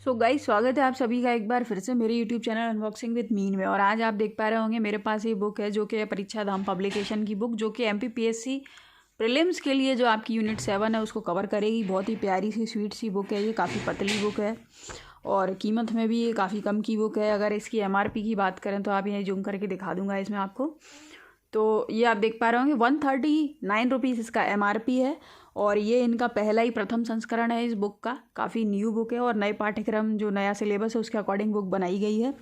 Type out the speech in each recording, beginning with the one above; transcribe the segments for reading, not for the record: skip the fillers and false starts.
So guys, स्वागत है आप सभी का एक बार फिर से मेरे YouTube channel unboxing with mean में। और आज आप देख पा रहे होंगे मेरे पास ये बुक है जो कि परीक्षा धाम पब्लिकेशन की बुक, जो कि एमपीपीएससी प्रीलिम्स के लिए जो आपकी यूनिट 7 है उसको कवर करेगी। बहुत ही प्यारी सी स्वीट सी बुक है, ये काफ़ी पतली बुक है और कीमत में भी ये काफ़ी कम की बुक है। अगर इसकी एमआरपी की बात करें तो आप ये जूम करके दिखा दूंगा इसमें आपको। तो ये आप देख पा रहे होंगे 139 रुपीज़ इसका एमआरपी है और ये इनका पहला ही प्रथम संस्करण है इस बुक का। काफ़ी न्यू बुक है और नए पाठ्यक्रम जो नया सिलेबस है उसके अकॉर्डिंग बुक बनाई गई है।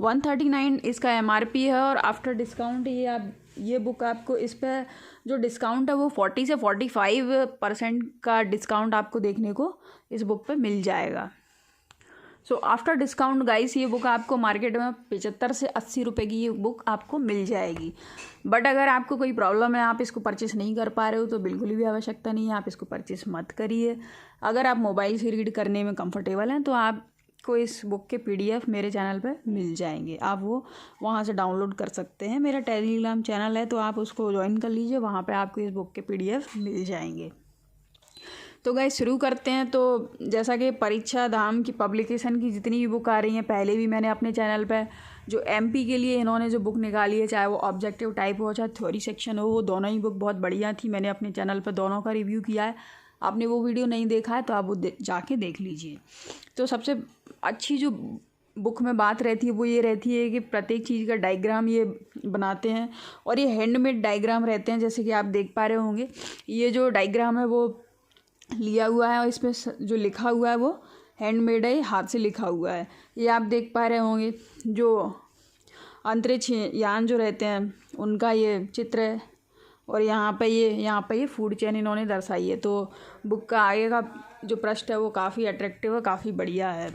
139 इसका एमआरपी है और आफ्टर डिस्काउंट ये बुक आपको इस पर जो डिस्काउंट है वो 40 से 45% का डिस्काउंट आपको देखने को इस बुक पे मिल जाएगा। सो आफ्टर डिस्काउंट गाइस ये बुक आपको मार्केट में 75 से 80 रुपये की ये बुक आपको मिल जाएगी। बट अगर आपको कोई प्रॉब्लम है, आप इसको परचेस नहीं कर पा रहे हो, तो बिल्कुल भी आवश्यकता नहीं है, आप इसको परचेस मत करिए। अगर आप मोबाइल से रीड करने में कंफर्टेबल हैं तो आपको इस बुक के PDF मेरे चैनल पे मिल जाएंगे, आप वो वहाँ से डाउनलोड कर सकते हैं। मेरा टेलीग्राम चैनल है तो आप उसको ज्वाइन कर लीजिए, वहाँ पर आपको इस बुक के PDF मिल जाएंगे। तो गाइस शुरू करते हैं। तो जैसा कि परीक्षा धाम की पब्लिकेशन की जितनी भी बुक आ रही हैं, पहले भी मैंने अपने चैनल पे जो MP के लिए इन्होंने जो बुक निकाली है, चाहे वो ऑब्जेक्टिव टाइप हो चाहे थ्योरी सेक्शन हो, वो दोनों ही बुक बहुत बढ़िया थी। मैंने अपने चैनल पर दोनों का रिव्यू किया है। आपने वो वीडियो नहीं देखा है तो आप वो जाके देख लीजिए। तो सबसे अच्छी जो बुक में बात रहती है वो ये रहती है कि प्रत्येक चीज़ का डायग्राम ये बनाते हैं और ये हैंडमेड डायग्राम रहते हैं। जैसे कि आप देख पा रहे होंगे, ये जो डायग्राम है वो लिया हुआ है और इसमें जो लिखा हुआ है वो हैंडमेड है, हाथ से लिखा हुआ है। ये आप देख पा रहे होंगे जो अंतरिक्ष यान जो रहते हैं उनका ये चित्र है और यहाँ पे ये फूड चेन इन्होंने दर्शाई है। तो बुक का आगे का जो पृष्ठ है वो काफ़ी अट्रैक्टिव है, काफ़ी बढ़िया है।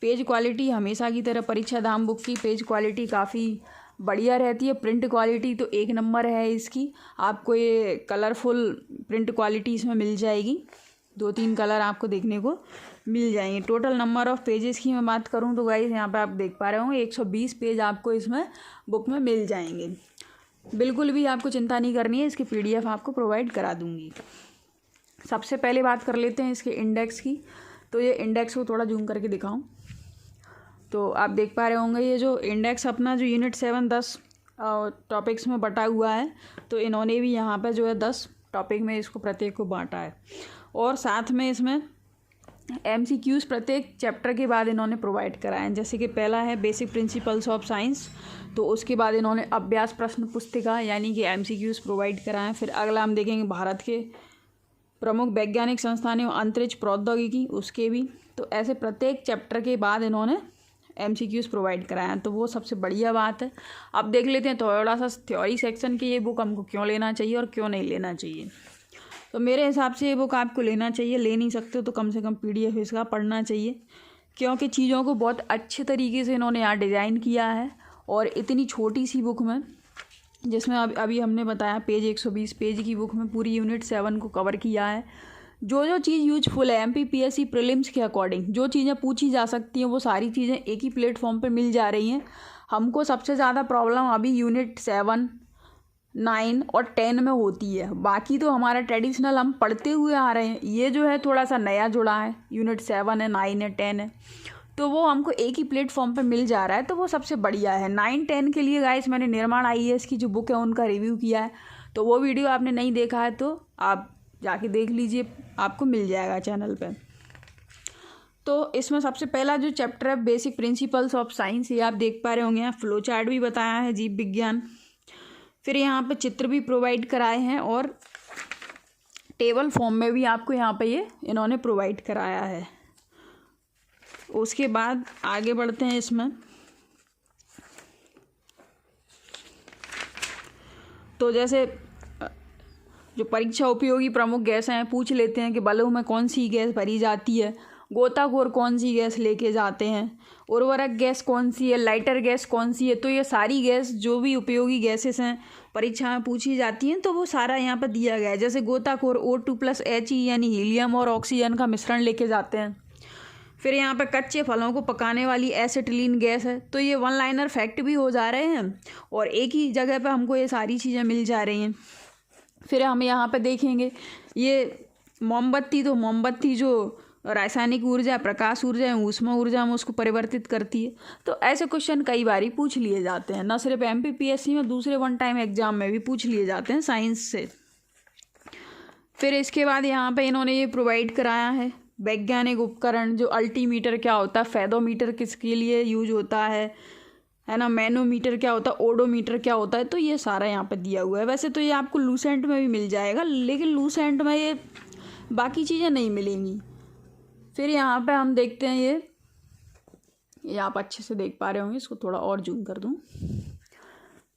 पेज क्वालिटी हमेशा की तरह परीक्षा धाम बुक की पेज क्वालिटी काफ़ी बढ़िया रहती है। प्रिंट क्वालिटी तो 1 नंबर है इसकी। आपको ये कलरफुल प्रिंट क्वालिटी इसमें मिल जाएगी, 2-3 कलर आपको देखने को मिल जाएंगे। टोटल नंबर ऑफ़ पेजेस की मैं बात करूं तो गाइस यहाँ पे आप देख पा रहे होंगे 120 पेज आपको इसमें बुक में मिल जाएंगे। बिल्कुल भी आपको चिंता नहीं करनी है, इसकी PDF आपको प्रोवाइड करा दूँगी। सबसे पहले बात कर लेते हैं इसके इंडेक्स की। तो ये इंडेक्स को थोड़ा जूम करके दिखाऊँ तो आप देख पा रहे होंगे ये जो इंडेक्स अपना जो यूनिट 7 10 टॉपिक्स में बटा हुआ है। तो इन्होंने भी यहाँ पे जो है 10 टॉपिक में इसको प्रत्येक को बांटा है और साथ में इसमें MCQs प्रत्येक चैप्टर के बाद इन्होंने प्रोवाइड कराए हैं। जैसे कि पहला है बेसिक प्रिंसिपल्स ऑफ साइंस, तो उसके बाद इन्होंने अभ्यास प्रश्न पुस्तिका यानी कि MCQs प्रोवाइड कराएँ। फिर अगला हम देखेंगे भारत के प्रमुख वैज्ञानिक संस्थानों अंतरिक्ष प्रौद्योगिकी, उसके भी। तो ऐसे प्रत्येक चैप्टर के बाद इन्होंने MCQs प्रोवाइड कराया, तो वो सबसे बढ़िया बात है। अब देख लेते हैं थोड़ा सा थ्योरी सेक्शन की ये बुक हमको क्यों लेना चाहिए और क्यों नहीं लेना चाहिए। तो मेरे हिसाब से ये बुक आपको लेना चाहिए। ले नहीं सकते हो तो कम से कम PDF इसका पढ़ना चाहिए, क्योंकि चीज़ों को बहुत अच्छे तरीके से इन्होंने यहाँ डिज़ाइन किया है और इतनी छोटी सी बुक में, जिसमें अभी हमने बताया पेज 120 पेज की बुक में पूरी यूनिट 7 को कवर किया है। जो चीज़ यूजफुल है MPPSC प्रीलिम्स के अकॉर्डिंग, जो चीज़ें पूछी जा सकती हैं वो सारी चीज़ें एक ही प्लेटफॉर्म पे मिल जा रही हैं। हमको सबसे ज़्यादा प्रॉब्लम अभी यूनिट 7, 9 और 10 में होती है। बाकी तो हमारा ट्रेडिशनल हम पढ़ते हुए आ रहे हैं। ये जो है थोड़ा सा नया जुड़ा है, यूनिट 7 है, 9 है, 10 है, तो वो हमको एक ही प्लेटफॉर्म पे मिल जा रहा है, तो वो सबसे बढ़िया है। 9-10 के लिए गाइस मैंने निर्माण IAS की जो बुक है उनका रिव्यू किया है, तो वो वीडियो आपने नहीं देखा है तो आप जाके देख लीजिए, आपको मिल जाएगा चैनल पे। तो इसमें सबसे पहला जो चैप्टर है बेसिक प्रिंसिपल्स ऑफ साइंस, ये आप देख पा रहे होंगे। यहाँ फ्लो चार्ट भी बताया है, जीव विज्ञान। फिर यहाँ पे चित्र भी प्रोवाइड कराए हैं और टेबल फॉर्म में भी आपको यहाँ पे ये इन्होंने प्रोवाइड कराया है। उसके बाद आगे बढ़ते हैं इसमें। तो जैसे जो परीक्षा उपयोगी प्रमुख गैसें हैं, पूछ लेते हैं कि बलून में कौन सी गैस भरी जाती है, गोताखोर कौन सी गैस लेके जाते हैं, उर्वरक गैस कौन सी है, लाइटर गैस कौन सी है। तो ये सारी गैस जो भी उपयोगी गैसेस हैं परीक्षा में पूछी जाती हैं, तो वो सारा यहाँ पर दिया गया है। जैसे गोताखोर O2+He यानी हीलियम और ऑक्सीजन का मिश्रण लेके जाते हैं। फिर यहाँ पर कच्चे फलों को पकाने वाली एसिटिलीन गैस है। तो ये 1 लाइनर फैक्ट भी हो जा रहे हैं और एक ही जगह पर हमको ये सारी चीज़ें मिल जा रही हैं। फिर हम यहाँ पे देखेंगे ये मोमबत्ती, तो मोमबत्ती जो रासायनिक ऊर्जा, प्रकाश ऊर्जा एवं ऊष्मा ऊर्जा में उसको परिवर्तित करती है। तो ऐसे क्वेश्चन कई बार पूछ लिए जाते हैं, न सिर्फ MPPSC में, दूसरे वन टाइम एग्जाम में भी पूछ लिए जाते हैं साइंस से। फिर इसके बाद यहाँ पे इन्होंने ये प्रोवाइड कराया है वैज्ञानिक उपकरण, जो अल्टीमीटर क्या होता है, फेदोमीटर किसके लिए यूज होता है ना, मैनोमीटर क्या होता है, ओडोमीटर क्या होता है, तो ये सारा यहाँ पे दिया हुआ है। वैसे तो ये आपको लूसेंट में भी मिल जाएगा, लेकिन लूसेंट में ये बाकी चीज़ें नहीं मिलेंगी। फिर यहाँ पे हम देखते हैं ये आप अच्छे से देख पा रहे होंगे, इसको थोड़ा और जूम कर दूँ।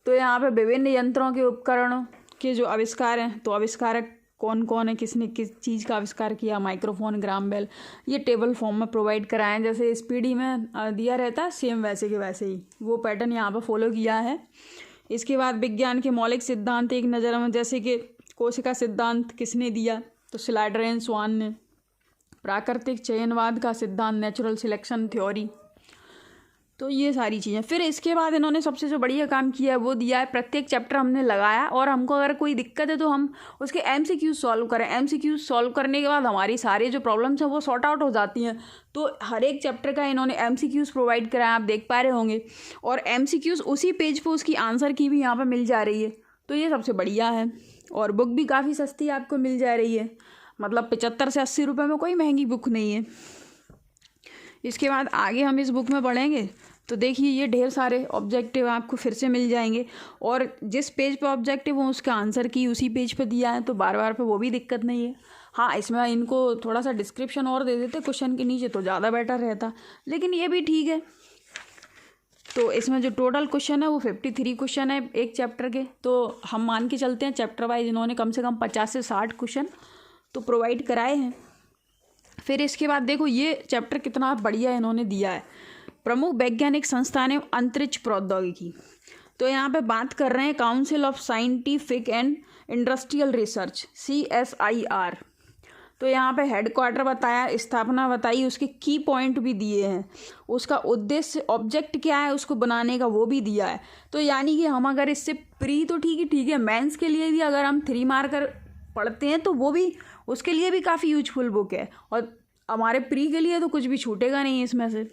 तो यहाँ पे विभिन्न यंत्रों के उपकरणों के जो आविष्कार हैं, तो आविष्कारक कौन कौन है, किसने किस चीज़ का आविष्कार किया, माइक्रोफोन, ग्राम बेल, ये टेबल फॉर्म में प्रोवाइड कराएं। जैसे SPD में दिया रहता है सेम वैसे के वैसे ही वो पैटर्न यहाँ पर फॉलो किया है। इसके बाद विज्ञान के मौलिक सिद्धांत एक नज़र में, जैसे कि कोशिका सिद्धांत किसने दिया, तो स्लाइडर एंड स्वान ने। प्राकृतिक चयनवाद का सिद्धांत, नेचुरल सिलेक्शन थ्योरी, तो ये सारी चीज़ें। फिर इसके बाद इन्होंने सबसे जो बढ़िया काम किया है वो दिया है, प्रत्येक चैप्टर हमने लगाया और हमको अगर कोई दिक्कत है तो हम उसके MCQ सॉल्व करें। MCQ सॉल्व करने के बाद हमारी सारी जो प्रॉब्लम्स हैं वो सॉर्ट आउट हो जाती हैं। तो हर एक चैप्टर का इन्होंने MCQs प्रोवाइड कराया, आप देख पा रहे होंगे, और MCQs उसी पेज पर उसकी आंसर की भी यहाँ पर मिल जा रही है, तो ये सबसे बढ़िया है। और बुक भी काफ़ी सस्ती आपको मिल जा रही है, मतलब 75 से 80 रुपये में कोई महंगी बुक नहीं है। इसके बाद आगे हम इस बुक में पढ़ेंगे तो देखिए ये ढेर सारे ऑब्जेक्टिव आपको फिर से मिल जाएंगे, और जिस पेज पे ऑब्जेक्टिव हो उसका आंसर की उसी पेज पे दिया है, तो बार बार पे वो भी दिक्कत नहीं है। हाँ, इसमें इनको थोड़ा सा डिस्क्रिप्शन और दे देते क्वेश्चन के नीचे तो ज़्यादा बेटर रहता, लेकिन ये भी ठीक है। तो इसमें जो टोटल क्वेश्चन है वो 53 क्वेश्चन है एक चैप्टर के, तो हम मान के चलते हैं चैप्टर वाइज इन्होंने कम से कम 50 से 60 क्वेश्चन तो प्रोवाइड कराए हैं। फिर इसके बाद देखो ये चैप्टर कितना बढ़िया इन्होंने दिया है, प्रमुख वैज्ञानिक संस्थान एवं अंतरिक्ष प्रौद्योगिकी। तो यहाँ पे बात कर रहे हैं council of scientific and industrial research, CSIR। तो यहाँ पे हेडक्वार्टर बताया, स्थापना बताई, उसके की पॉइंट भी दिए हैं, उसका उद्देश्य ऑब्जेक्ट क्या है उसको बनाने का वो भी दिया है। तो यानी कि हम अगर इससे प्री तो ठीक है, मेंस के लिए भी अगर हम 3 मार्कर पढ़ते हैं तो वो भी उसके लिए भी काफ़ी यूजफुल बुक है, और हमारे प्री के लिए तो कुछ भी छूटेगा नहीं इसमें से।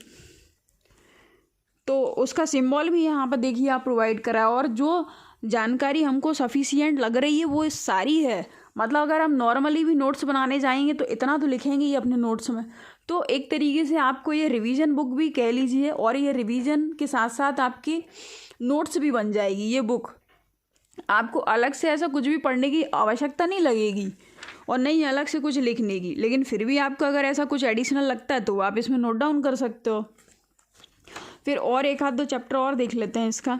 तो उसका सिंबल भी यहाँ पर देखिए आप प्रोवाइड करा है, और जो जानकारी हमको सफिशिएंट लग रही है वो सारी है। मतलब अगर हम नॉर्मली भी नोट्स बनाने जाएंगे तो इतना तो लिखेंगे ही अपने नोट्स में। तो एक तरीके से आपको ये रिवीजन बुक भी कह लीजिए, और ये रिवीजन के साथ साथ आपकी नोट्स भी बन जाएगी ये बुक। आपको अलग से ऐसा कुछ भी पढ़ने की आवश्यकता नहीं लगेगी, और नहीं अलग से कुछ लिखने की, लेकिन फिर भी आपको अगर ऐसा कुछ एडिशनल लगता है तो आप इसमें नोट डाउन कर सकते हो। फिर और एक आध दो चैप्टर और देख लेते हैं इसका,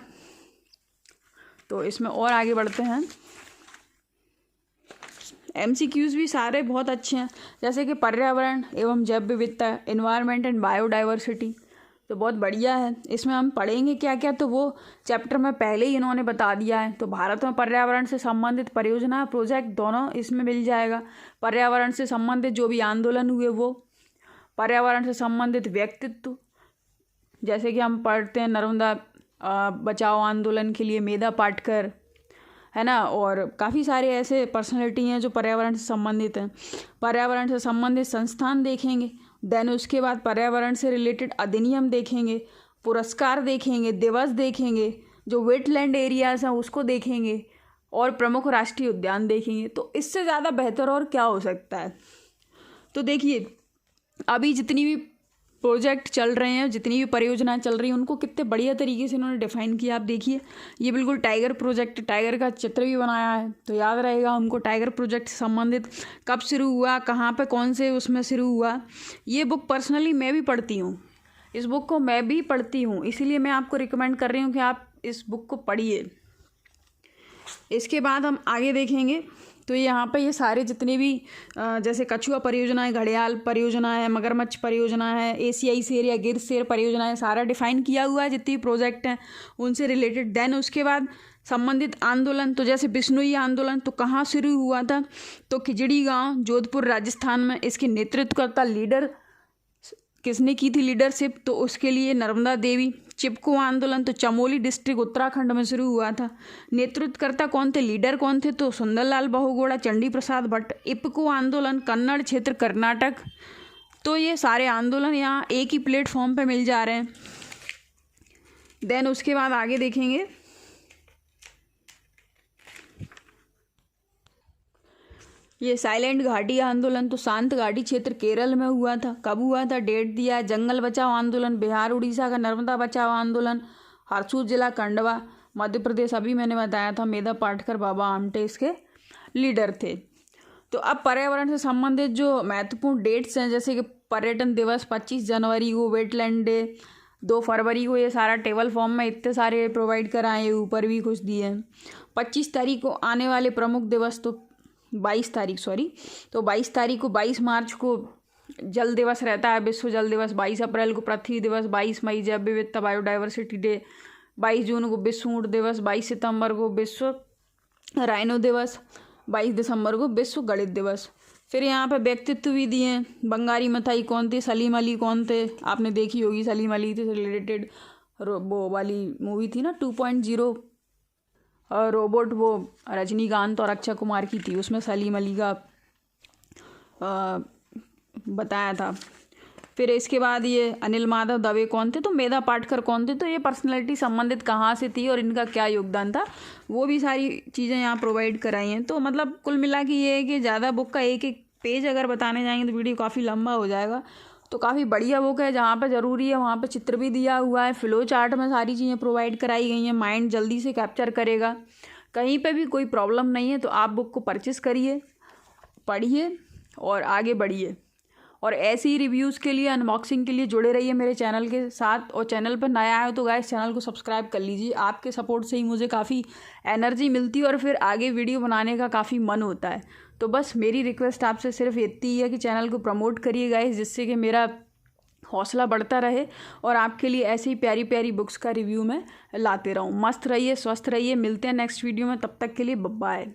तो इसमें और आगे बढ़ते हैं। MCQs भी सारे बहुत अच्छे हैं, जैसे कि पर्यावरण एवं जैव विविधता, एनवायरनमेंट एंड बायोडाइवर्सिटी, तो बहुत बढ़िया है। इसमें हम पढ़ेंगे क्या क्या, तो वो चैप्टर में पहले ही इन्होंने बता दिया है। तो भारत में पर्यावरण से संबंधित परियोजना प्रोजेक्ट दोनों इसमें मिल जाएगा। पर्यावरण से संबंधित जो भी आंदोलन हुए वो, पर्यावरण से संबंधित व्यक्तित्व, जैसे कि हम पढ़ते हैं नर्मदा बचाओ आंदोलन के लिए मेधा पाटकर, है ना, और काफ़ी सारे ऐसे पर्सनैलिटी हैं जो पर्यावरण से संबंधित हैं। पर्यावरण से संबंधित संस्थान देखेंगे, देन उसके बाद पर्यावरण से रिलेटेड अधिनियम देखेंगे, पुरस्कार देखेंगे, दिवस देखेंगे, जो वेटलैंड एरियाज हैं उसको देखेंगे, और प्रमुख राष्ट्रीय उद्यान देखेंगे। तो इससे ज़्यादा बेहतर और क्या हो सकता है। तो देखिए अभी जितनी भी प्रोजेक्ट चल रहे हैं, जितनी भी परियोजनाएं चल रही हैं, उनको कितने बढ़िया तरीके से इन्होंने डिफाइन किया। आप देखिए ये बिल्कुल टाइगर प्रोजेक्ट, टाइगर का चित्र भी बनाया है, तो याद रहेगा हमको टाइगर प्रोजेक्ट से संबंधित कब शुरू हुआ, कहाँ पे कौन से उसमें शुरू हुआ। ये बुक पर्सनली मैं भी पढ़ती हूँ, इस बुक को मैं भी पढ़ती हूँ, इसीलिए मैं आपको रिकमेंड कर रही हूँ कि आप इस बुक को पढ़िए। इसके बाद हम आगे देखेंगे तो यहाँ पे ये सारे जितने भी जैसे कछुआ परियोजना है, घड़ियाल परियोजना है, मगरमच्छ परियोजना है, एशियाई शेर या गिर शेर परियोजना है, सारा डिफाइन किया हुआ है जितनी प्रोजेक्ट हैं उनसे रिलेटेड। देन उसके बाद संबंधित आंदोलन, तो जैसे बिश्नोई आंदोलन तो कहाँ शुरू हुआ था, तो खिजड़ी गांव जोधपुर राजस्थान में। इसके नेतृत्वकर्ता लीडर किसने की थी लीडरशिप, तो उसके लिए नर्मदा देवी। चिपको आंदोलन तो चमोली डिस्ट्रिक्ट उत्तराखंड में शुरू हुआ था। नेतृत्वकर्ता कौन थे, लीडर कौन थे, तो सुंदरलाल बहुगुणा, चंडी प्रसाद भट्ट। इपको आंदोलन कन्नड़ क्षेत्र कर्नाटक, तो ये सारे आंदोलन यहाँ एक ही प्लेटफॉर्म पे मिल जा रहे हैं। देन उसके बाद आगे देखेंगे, ये साइलेंट घाटी आंदोलन तो शांत घाटी क्षेत्र केरल में हुआ था। कब हुआ था, डेट दिया है। जंगल बचाओ आंदोलन बिहार उड़ीसा का, नर्मदा बचाओ आंदोलन हरसूद जिला खंडवा मध्य प्रदेश, अभी मैंने बताया था। मेधा पाटकर बाबा आमटे इसके लीडर थे। तो अब पर्यावरण से संबंधित जो महत्वपूर्ण डेट्स हैं, जैसे कि पर्यटन दिवस 25 जनवरी को, वेटलैंड डे 2 फरवरी को, ये सारा टेबल फॉर्म में इतने सारे प्रोवाइड कराए, ऊपर भी कुछ दिए हैं। 25 तारीख को आने वाले प्रमुख दिवस, तो 22 तारीख तो 22 तारीख को, 22 मार्च को जल दिवस रहता है, विश्व जल दिवस। 22 अप्रैल को पृथ्वी दिवस, 22 मई जैव विविधता बायोडाइवर्सिटी डे, 22 जून को विश्व ऊँट दिवस, 22 सितंबर को विश्व राइनो दिवस, 22 दिसंबर को विश्व गणित दिवस। फिर यहाँ पे व्यक्तित्व भी दिए हैं। बंगारी मथाई कौन थे, सलीम अली कौन थे, आपने देखी होगी सलीम अली से रिलेटेड वो वाली मूवी थी ना 2.0 रोबोट, वो रजनीकांत और अक्षय कुमार की थी, उसमें सलीम अली का बताया था। फिर इसके बाद ये अनिल माधव दवे कौन थे, तो मेधा पाटकर कौन थे, तो ये पर्सनैलिटी संबंधित कहाँ से थी और इनका क्या योगदान था, वो भी सारी चीज़ें यहाँ प्रोवाइड कराई हैं। तो मतलब कुल मिला के ये है कि ज़्यादा बुक का एक एक पेज अगर बताने जाएंगे तो वीडियो काफ़ी लंबा हो जाएगा। तो काफ़ी बढ़िया बुक है, जहाँ पर ज़रूरी है वहाँ पर चित्र भी दिया हुआ है, फ्लो चार्ट में सारी चीज़ें प्रोवाइड कराई गई हैं, माइंड जल्दी से कैप्चर करेगा, कहीं पर भी कोई प्रॉब्लम नहीं है। तो आप बुक को परचेस करिए, पढ़िए और आगे बढ़िए। और ऐसे ही रिव्यूज़ के लिए, अनबॉक्सिंग के लिए जुड़े रहिए मेरे चैनल के साथ। और चैनल पर नया है तो गाइस चैनल को सब्सक्राइब कर लीजिए, आपके सपोर्ट से ही मुझे काफ़ी एनर्जी मिलती है और फिर आगे वीडियो बनाने का काफ़ी मन होता है। तो बस मेरी रिक्वेस्ट आपसे सिर्फ इतनी ही है कि चैनल को प्रमोट करिए गाइस, जिससे कि मेरा हौसला बढ़ता रहे और आपके लिए ऐसी ही प्यारी प्यारी बुक्स का रिव्यू मैं लाते रहूँ। मस्त रहिए, स्वस्थ रहिए, मिलते हैं नेक्स्ट वीडियो में, तब तक के लिए बाय।